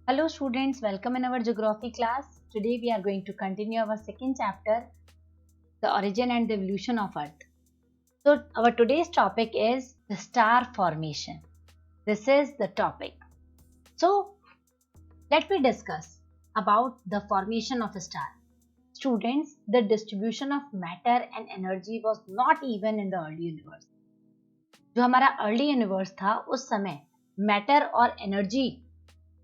Hello students, welcome in our geography class. Today we are going to continue our second chapter, the origin and the evolution of Earth. So our today's topic is the star formation. This is the topic. So let me discuss about the formation of a star. Students, the distribution of matter and energy was not even in the early universe. जो हमारा early universe था उस समय matter और energy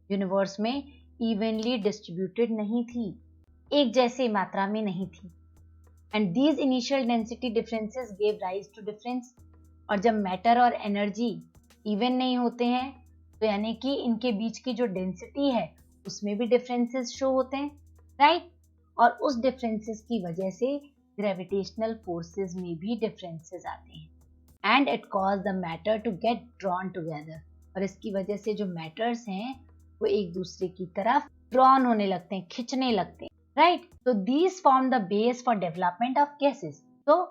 universe में evenly distributed नहीं थी, एक जैसे मात्रा में नहीं थी. And these initial density differences gave rise to difference. और जब मैटर और एनर्जी इवन नहीं होते हैं तो यानी कि इनके बीच की जो डेंसिटी है उसमें भी डिफरेंसेस शो होते हैं, राइट? और उस डिफरेंसेस की वजह से ग्रेविटेशनल फोर्सेस में भी डिफरेंसेस आते हैं and it cause the matter to get drawn together. और इसकी वजह से जो मैटर्स हैं वो एक दूसरे की तरफ ड्रॉन होने लगते हैं, खिंचने लगते हैं, राइट? तो these form the base for development of gases. तो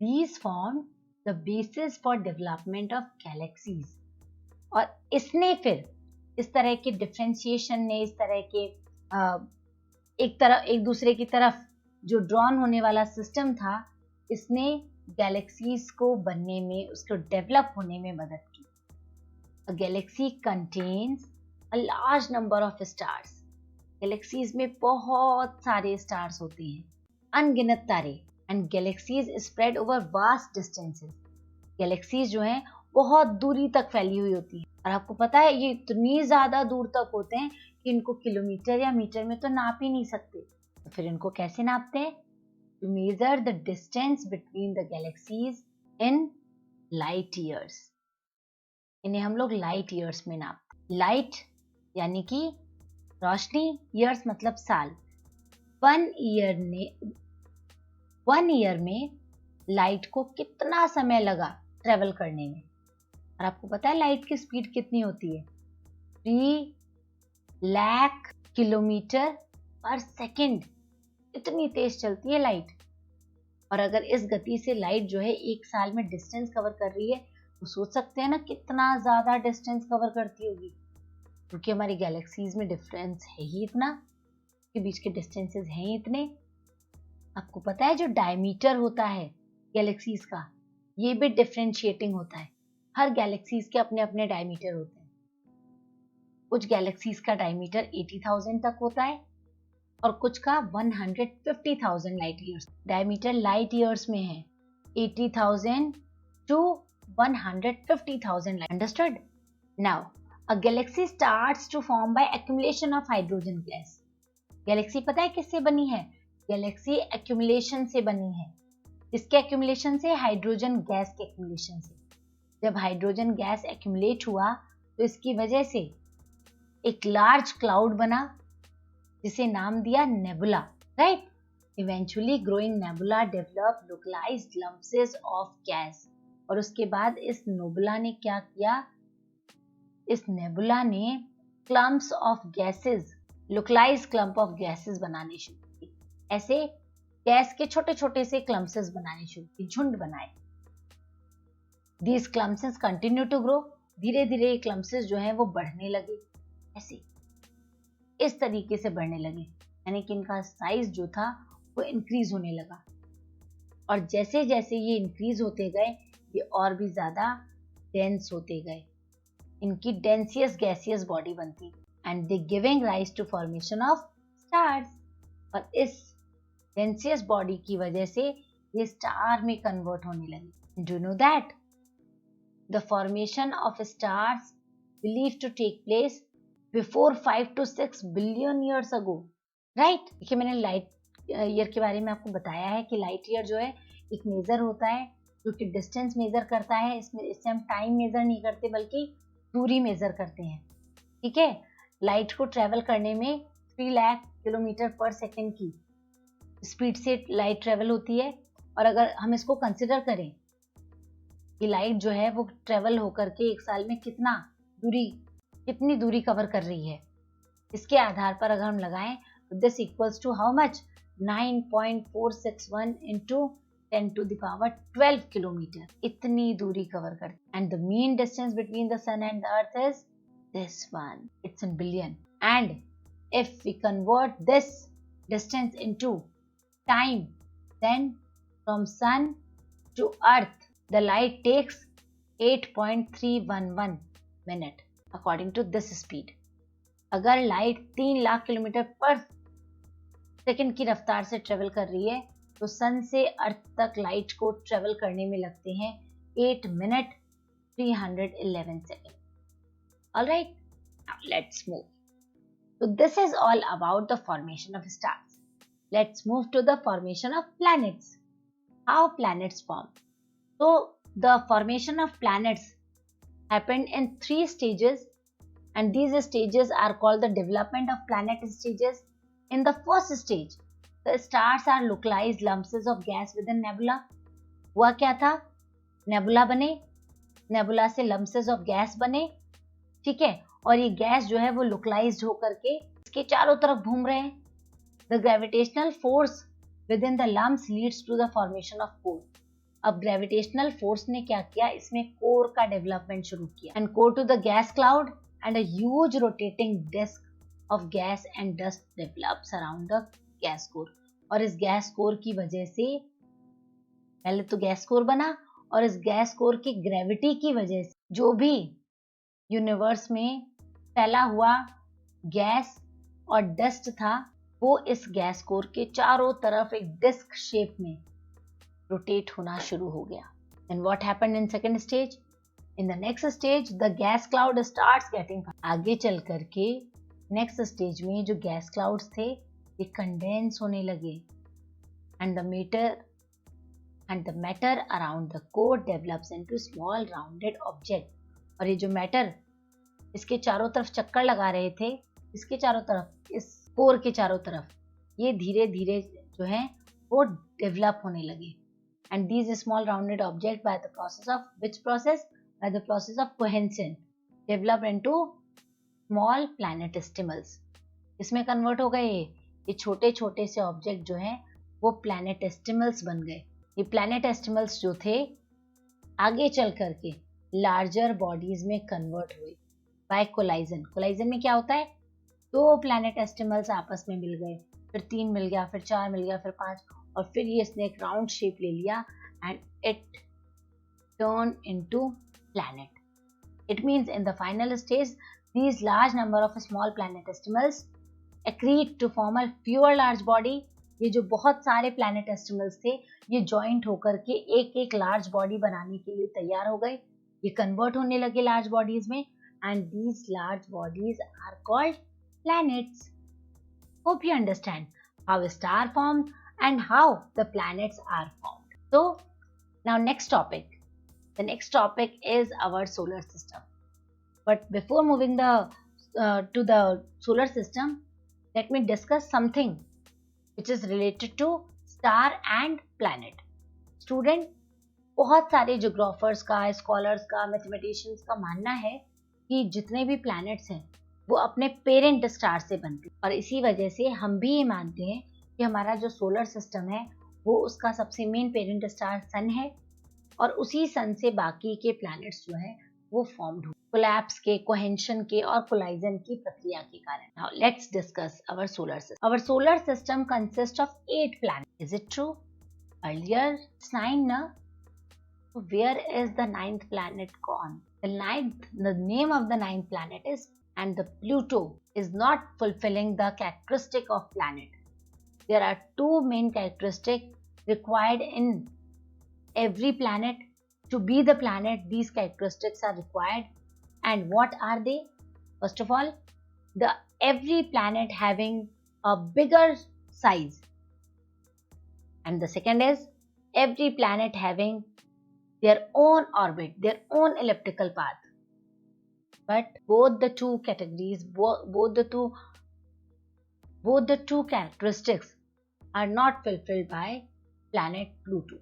these form the basis for development of galaxies. और इसने फिर इस तरह के डिफरेंशिएशन ने, इस तरह के एक दूसरे की तरफ जो ड्रॉन होने वाला सिस्टम था, इसने गैलेक्सीज को बनने में, उसको डेवलप होने में मदद की. A galaxy contains a large number of stars. Galaxies में बहुत सारे स्टार्स होते हैं, अनगिनत तारे. And galaxies spread over vast distances. Galaxies जो हैं बहुत दूरी तक फैली हुई होती हैं. और आपको पता है ये इतनी ज्यादा दूर तक होते हैं कि इनको किलोमीटर या मीटर में तो नाप ही नहीं सकते. तो फिर इनको कैसे नापते हैं? To measure the distance between the galaxies in light years. इन्हें हम लोग लाइट ईयर्स में नापते. लाइट यानी कि रोशनी, ईयर्स मतलब साल. वन ईयर में लाइट को कितना समय लगा ट्रेवल करने में? और आपको पता है लाइट की स्पीड कितनी होती है? 3 लाख किलोमीटर पर सेकेंड. इतनी तेज चलती है लाइट. और अगर इस गति से लाइट जो है एक साल में डिस्टेंस कवर कर रही है तो सोच सकते हैं ना कितना ज्यादा डिस्टेंस कवर करती होगी. क्योंकि हमारी गैलेक्सीज में डिफरेंस है ही इतना, के बीच के डिस्टेंसेस हैं ही इतने. आपको पता है जो डायमीटर होता है गैलेक्सीज का, ये भी डिफरेंशिएटिंग होता है. हर गैलेक्सीज के अपने अपने डायमीटर होते हैं. कुछ गैलेक्सीज का डायमीटर 80,000 तक होता है और कुछ का 150,000 light years. Diameter light years में है 80,000 to 150,000. Understood? Now, a galaxy starts to form by accumulation of hydrogen gas. Galaxy पता है किससे बनी है? गैलेक्सी एक्यूमुलेशन से बनी है. इसके एक्यूमुलेशन से? हाइड्रोजन गैस के एक्यूमुलेशन से. जब हाइड्रोजन गैस एक्यूमुलेट हुआ तो इसकी वजह से एक लार्ज क्लाउड बना जिसे नाम दिया nebula, right? Eventually growing nebula develop localized lumps of gas. और उसके बाद इस नेबुला ने क्या किया? इस नेबुला ने clumps of gases, localized clump of gases बनाने शुरू की. ऐसे गैस के छोटे छोटे से क्लम्प्सेस बनाने शुरू की, झुंड बनाए. These clumpses continue to grow. धीरे धीरे ये क्लम्प्सेस जो है वो बढ़ने लगे, ऐसे इस तरीके से बढ़ने लगे. यानी कि इनका साइज जो था वो इंक्रीज होने लगा. और जैसे जैसे ये इंक्रीज होते गए ये और भी ज्यादा डेंस होते गए. इनकी डेंसियस गैसियस बॉडी बनती and they giving rise to formation of stars. और इस डेंसियस बॉडी की वजह से ये स्टार में कन्वर्ट होने लगे. Do know that the formation of stars believe to take place before 5 to 6 billion years ago, right? देखिए मैंने लाइट ईयर के बारे में आपको बताया है कि लाइट ईयर जो है एक मेजर होता है जो कि डिस्टेंस मेजर करता है. इससे हम टाइम मेजर नहीं करते बल्कि दूरी मेजर करते हैं, ठीक है? लाइट को ट्रेवल करने में 3 लाख किलोमीटर पर सेकेंड की स्पीड से लाइट ट्रेवल होती है. और अगर हम इसको कंसिडर करें कि लाइट जो है वो ट्रेवल होकर के एक साल में कितनी दूरी कवर कर रही है, इसके आधार पर अगर हम लगाएं तो this equals to how much? 9.461 into 10 to the power 12 kilometre. इतनी दूरी कवर करती. And the mean distance between the sun and the earth is this one. It's in billion. And if we convert this distance into time, then from sun to earth the light takes 8.311 minute according to this speed. अगर light 3 lakh kilometre पर second की रफ्तार से travel कर रही है तो सन से अर्थ तक लाइट को ट्रेवल करने में लगते हैं 8 minute 311 second. Alright, now let's move. So this is all about the formation of stars. Let's move to the formation of planets. How planets form? So the formation of planets happened in 3 stages, and these stages are called the development of planet stages. In the first stage, the stars are localized lumps of gas within nebula. हुआ क्या था? Nebula बने, nebula से lumps of gas बने, ठीक है, और ये गैस जो है वो लोकलाइज्ड होकर के इसके चारों तरफ घूम रहे हैं. The gravitational force within the lumps leads to the formation of core. अब ग्रेविटेशनल फोर्स ने क्या किया, इसमें कोर का डेवलपमेंट शुरू किया. And core to the gas cloud and a huge rotating disc of gas and dust develops around the gas core. और इस गैस कोर की वजह से पहले तो गैस कोर बना, और इस गैस कोर की ग्रेविटी की वजह से जो भी यूनिवर्स में फैला हुआ गैस और डस्ट था वो इस गैस कोर के चारों तरफ एक डिस्क शेप में रोटेट होना शुरू हो गया. And what happened in second stage? In the next stage, the gas cloud starts getting. आगे चल करके नेक्स्ट स्टेज में जो गैस क्लाउड्स थे ये कंडेंस होने लगे, and the matter around the core develops into small rounded object. और ये जो मैटर इसके चारों तरफ चक्कर लगा रहे थे, इसके चारों तरफ, इस कोर के चारों तरफ, ये धीरे धीरे जो है वो डेवलप होने लगे. And these small rounded object by the process of which process? By the process of cohesion develop into small planetesimals. इसमें कन्वर्ट हो गए ये छोटे छोटे से ऑब्जेक्ट जो हैं वो प्लैनेटेस्टिमल्स बन गए. ये प्लैनेटेस्टिमल्स जो थे आगे चल करके लार्जर बॉडीज में कन्वर्ट हुए बाय कोलाइजन. कोलाइजन में क्या होता है, 2 प्लैनेटेस्टिमल्स आपस में मिल गए, फिर 3 मिल गया, फिर 4 मिल गया, फिर 5, और फिर ये इसने एक राउंड शेप ले लिया and it turn into planet. It means in the final stage these large number of small planetesimals accrete to form a fewer large body. ये जो बहुत सारे planetesimals थे ये joint होकर के एक एक large body बनाने के लिए तैयार हो गए, ये convert होने लगे large bodies में, and these large bodies are called planets. Hope you understand how a star forms and how the planets are formed. So now next topic. The next topic is our solar system. But before moving to the solar system, let me discuss something which is related to star and planet. Student, बहुत सारे geographers का, scholars का, mathematicians का मानना है कि जितने भी प्लैनेट्स हैं वो अपने पेरेंट स्टार से बनते हैं, और इसी वजह से हम भी ये मानते हैं कि हमारा जो सोलर सिस्टम है वो उसका सबसे मेन पेरेंट स्टार सन है, और उसी सन से बाकी के प्लैनेट्स जो हैं वो फॉर्म्ड हुए कोलैप्स के, कोहेंशन के और कोलाइजन की प्रक्रिया के कारण. Now let's discuss our solar system. Our solar system consist of 8 planets. Is it true? Earlier it's 9, na? So where is the 9th planet gone? The name of the 9th planet is, and the Pluto is not fulfilling the characteristic of planet. There are 2 main characteristics required in every planet to be the planet. These characteristics are required. And what are they? First of all, every planet having a bigger size. And the second is every planet having their own orbit, their own elliptical path. But both the two categories, both the two characteristics are not fulfilled by planet Pluto.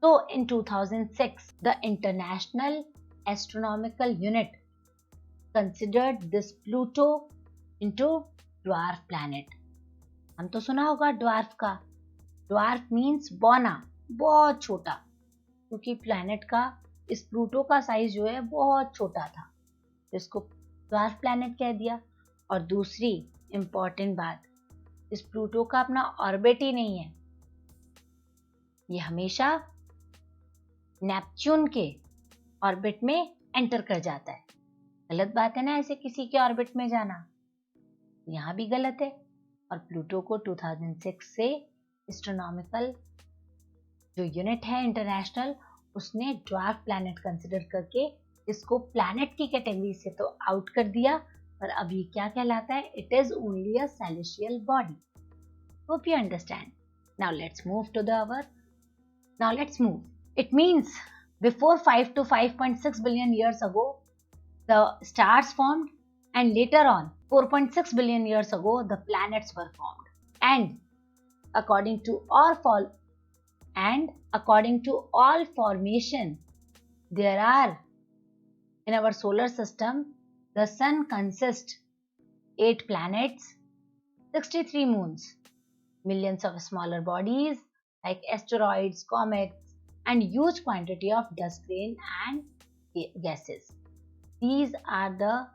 So in 2006, the International Astronomical Unit considered this Pluto into dwarf planet. हम तो सुना होगा dwarf का. Dwarf means बौना, बहुत छोटा, क्योंकि planet का इस प्लूटो का साइज जो है बहुत छोटा था, तो इसको dwarf planet कह दिया. और दूसरी इंपॉर्टेंट बात, इस प्लूटो का अपना ऑर्बिट ही नहीं है, ये हमेशा नेपच्यून के ऑर्बिट में एंटर कर जाता है। गलत बात है ना ऐसे किसी के ऑर्बिट में जाना, यहाँ भी गलत है। और प्लूटो को 2006 से एस्ट्रोनॉमिकल जो यूनिट है इंटरनेशनल, उसने ड्वार्फ प्लैनेट कंसिडर करके इसको प्लैनेट की कैटेगरी से तो आउट कर दिया, पर अब ये क्या कहलाता है? It is only a celestial body. Hope you understand. Now let's move to the our now let's move. It means before 5 to 5.6 billion years ago the stars formed, and later on 4.6 billion years ago the planets were formed. And according to all formation, there are in our solar system, the sun consists 8 planets, 63 moons, millions of smaller bodies like asteroids, comets, and huge quantity of dust grain and gases. These are the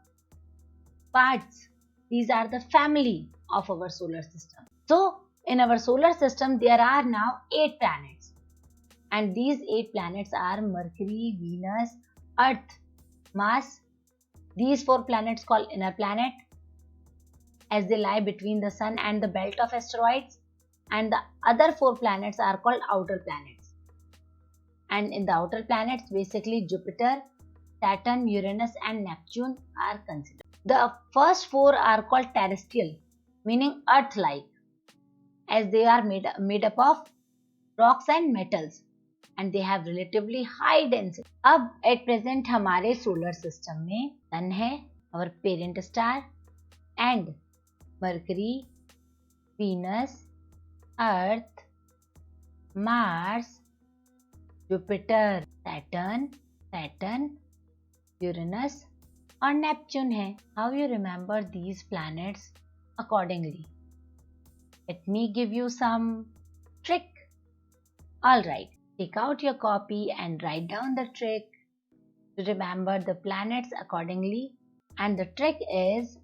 parts, these are the family of our solar system. So, in our solar system, there are now 8 planets. And these 8 planets are Mercury, Venus, Earth, Mars. These 4 planets called inner planet, as they lie between the sun and the belt of asteroids. And the other 4 planets are called outer planets. And in the outer planets, basically Jupiter, Saturn, Uranus and Neptune are considered. The first 4 are called terrestrial, meaning earth-like, as they are made up of rocks and metals, and they have relatively high density. अब at present हमारे solar system में sun है, our parent star, and Mercury, Venus, Earth, Mars, Jupiter, Saturn, Uranus और Neptune है. How you remember these planets accordingly? Let me give you some trick. Alright, take out your copy and write down the trick to remember the planets accordingly. And the trick is,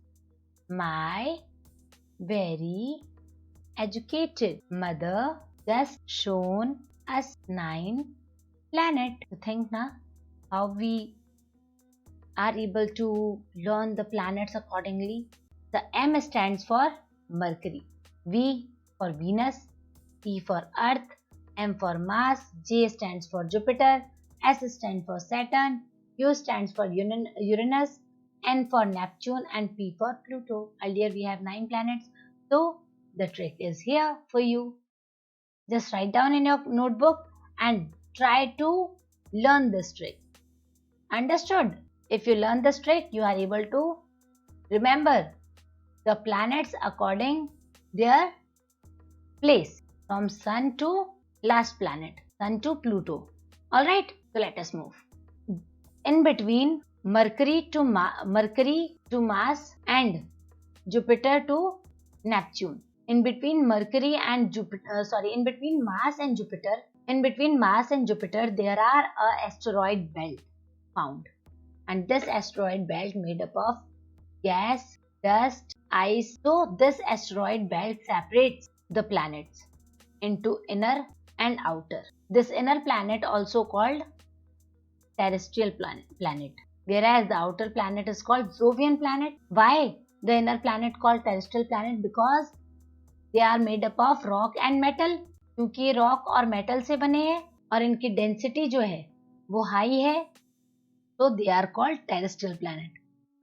my very educated mother just shown us 9 planets. To think na how we are able to learn the planets accordingly. The M stands for Mercury, V for Venus, P for Earth, M for Mars, J stands for Jupiter, S stands for Saturn, U stands for Uranus, N for Neptune and P for Pluto. Earlier we have 9 planets. So the trick is here for you. Just write down in your notebook and try to learn this trick. Understood? If you learn this trick, you are able to remember the planets according their place, from Sun to last planet, Sun to Pluto. Alright, so let us move. In between Mercury to Mars and Jupiter to Neptune. In between Mars and Jupiter, there are a asteroid belt found. And this asteroid belt made up of gas, dust, ice. So this asteroid belt separates the planets into inner and outer. This inner planet also called terrestrial planet, whereas the outer planet is called Jovian planet. Why the inner planet called terrestrial planet? Because they are made up of rock and metal. क्योंकि ये rock और metal से बने हैं और इनकी density जो है वो high है, so they are called terrestrial planet.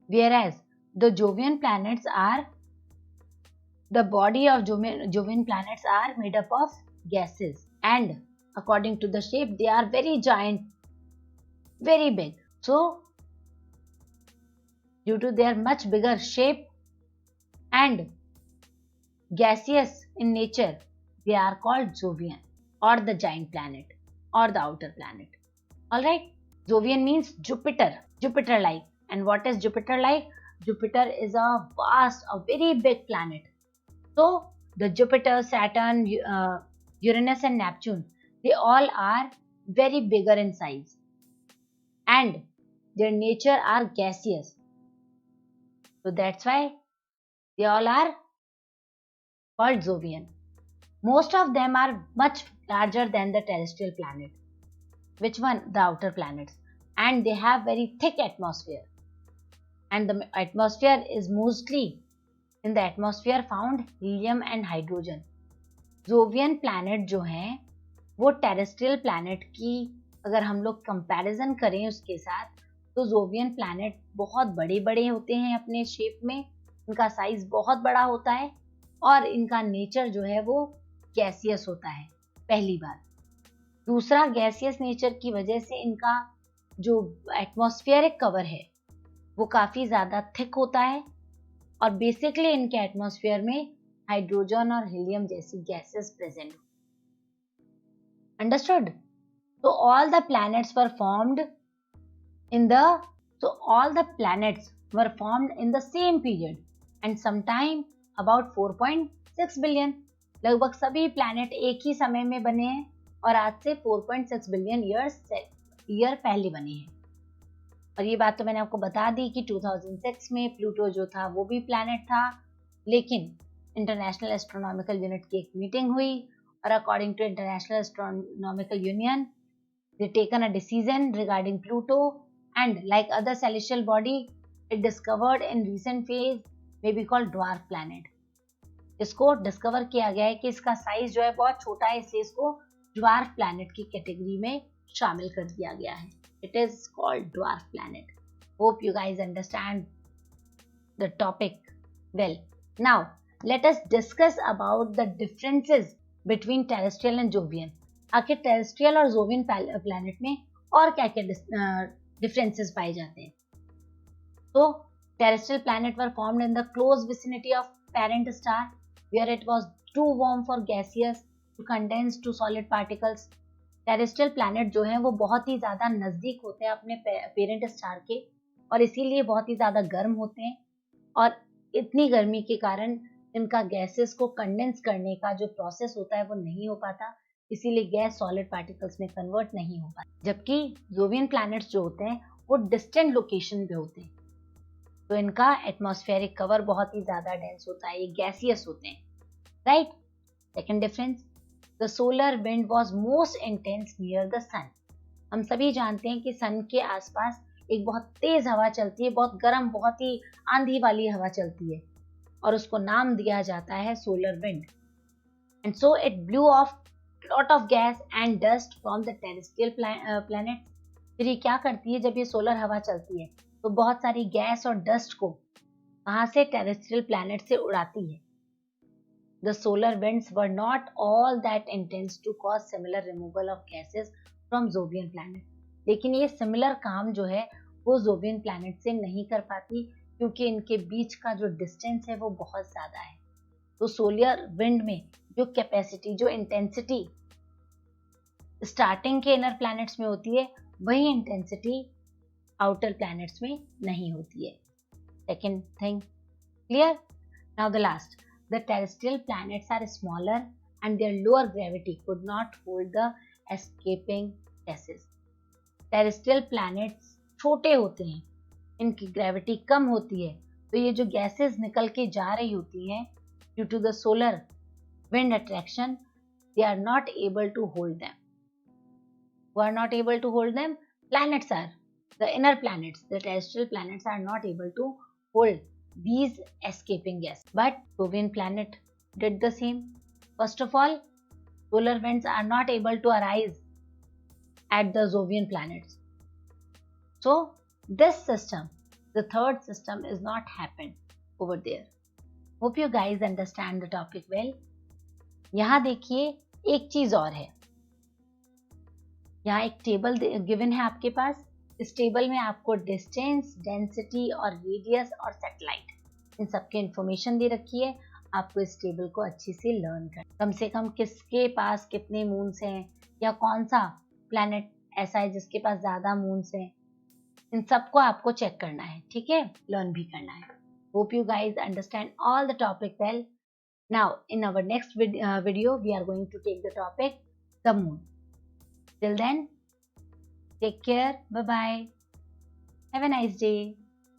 Whereas the Jovian planets are, the body of Jovian planets are made up of gases, and according to the shape they are very giant, very big. So due to their much bigger shape and gaseous in nature, they are called Jovian, or the giant planet, or the outer planet. Alright, Jovian means Jupiter-like. And what is Jupiter-like? Jupiter is a vast, a very big planet. So the Jupiter, Saturn, Uranus and Neptune, they all are very bigger in size, and their nature are gaseous. So that's why They all are called Jovian. Most of them are much larger than the terrestrial planet. Which one? The outer planets. And they have very thick atmosphere. And the atmosphere is mostly, in the atmosphere found helium and hydrogen. Jovian planet जो हैं वो terrestrial planet की अगर हम लोग comparison करें उसके साथ, तो जोवियन प्लैनेट बहुत बड़े बड़े होते हैं अपने शेप में, इनका साइज बहुत बड़ा होता है और इनका नेचर जो है वो गैसियस होता है पहली बात। दूसरा, गैसियस नेचर की वजह से इनका जो एटमॉस्फेरिक कवर है वो काफ़ी ज़्यादा थिक होता है और बेसिकली इनके एटमॉस्फेयर में हाइड्रोजन और हीलियम जैसी gases present. Understood? So all the planets were formed in the same period and sometime about 4.6 billion. लगभग सभी प्लैनेट एक ही समय में बने हैं और आज से 4.6 बिलियन ईयर पहले बने हैं। और ये बात तो मैंने आपको बता दी कि 2006 में प्लूटो जो था वो भी प्लैनेट था, लेकिन इंटरनेशनल एस्ट्रोनॉमिकल यूनिट की एक मीटिंग हुई और according to International Astronomical Union they taken a decision regarding Pluto, and like other celestial body it discovered in recent phase may be called dwarf planet. इसको discover किया गया है कि इसका साइज जो है बहुत छोटा है, इसलिए इसको ड्वार्फ प्लैनेट की कैटेगरी में शामिल कर दिया गया है. It is called dwarf planet. Hope you guys understand the topic well. Now let us discuss about the differences between terrestrial and Jovian. आखिर टेरेस्ट्रियल और जोवियन प्लैनेट में और क्या क्या डिफरेंसेस पाए जाते हैं. तो terrestrial planet were formed in the close vicinity of parent star where it was too warm for gaseous to condense to solid particles. Terrestrial planet जो है वो बहुत ही ज़्यादा नज़दीक होते हैं अपने पेरेंट स्टार के और इसीलिए बहुत ही ज़्यादा गर्म होते हैं और इतनी गर्मी के कारण इनका गैसेस को कंडेंस करने का जो प्रोसेस होता है वो नहीं हो पाता, इसीलिए गैस सॉलिड पार्टिकल्स में कन्वर्ट नहीं हो पाता. जबकि जोवियन प्लैनेट्स जो होते हैं वो डिस्टेंट लोकेशन पे होते हैं, तो इनका एटमॉस्फेरिक कवर बहुत ही ज़्यादा डेंस होता है, ये गैसियस होते हैं. Right. Second difference, the solar wind was most intense near the sun. हम सभी जानते हैं कि सन के आसपास एक बहुत तेज हवा चलती है, बहुत गर्म, बहुत ही आंधी वाली हवा चलती है और उसको नाम दिया जाता है solar wind. And so it blew of lot of gas and dust from the terrestrial planets. फिर ये क्या करती है, जब ये सोलर हवा चलती है तो बहुत सारी गैस और डस्ट को वहां से टेरेस्ट्रियल प्लैनेट से उड़ाती है. The solar winds were not all that intense to cause similar removal of gases from Jovian planet. लेकिन ये सिमिलर काम जो है वो जोवियन प्लैनेट से नहीं कर पाती क्योंकि इनके बीच का जो डिस्टेंस है वो बहुत ज्यादा है. तो सोलर विंड में जो कैपेसिटी, जो इंटेंसिटी स्टार्टिंग के इनर प्लैनेट्स में होती है, वही इंटेंसिटी आउटर प्लैनेट्स में नहीं होती है. Second thing clear. Now the last, the terrestrial planets are smaller and their lower gravity could not hold the escaping gases. Terrestrial planets छोटे होते हैं, इनकी ग्रेविटी कम होती है, तो ये जो गैसेस निकल के जा रही होती हैं due to the solar wind attraction, they are not able to hold them. Who are not able to hold them? Planets are. The inner planets, the terrestrial planets are not able to hold these escaping gas. But Jovian planet did the same. First of all, solar winds are not able to arise at the Jovian planets. So this system, the third system, is not happened over there. Hope you guys understand the topic well. यहाँ देखिए एक चीज और है, यहाँ एक table given है आपके पास. इस टेबल में आपको डिस्टेंस, डेंसिटी और रेडियस और सैटेलाइट इन सबके इंफॉर्मेशन दे रखी है. आपको इस टेबल को अच्छे से लर्न कर, कम से कम किसके पास कितने मून्स हैं या कौन सा प्लैनेट ऐसा है जिसके पास ज्यादा मून्स हैं, इन सबको आपको चेक करना है. ठीक है, लर्न भी करना है. Hope you guys understand all the topic well. Now, in our next video, we are going to take the topic, the moon. Till then, take care. Bye-bye. Have a nice day.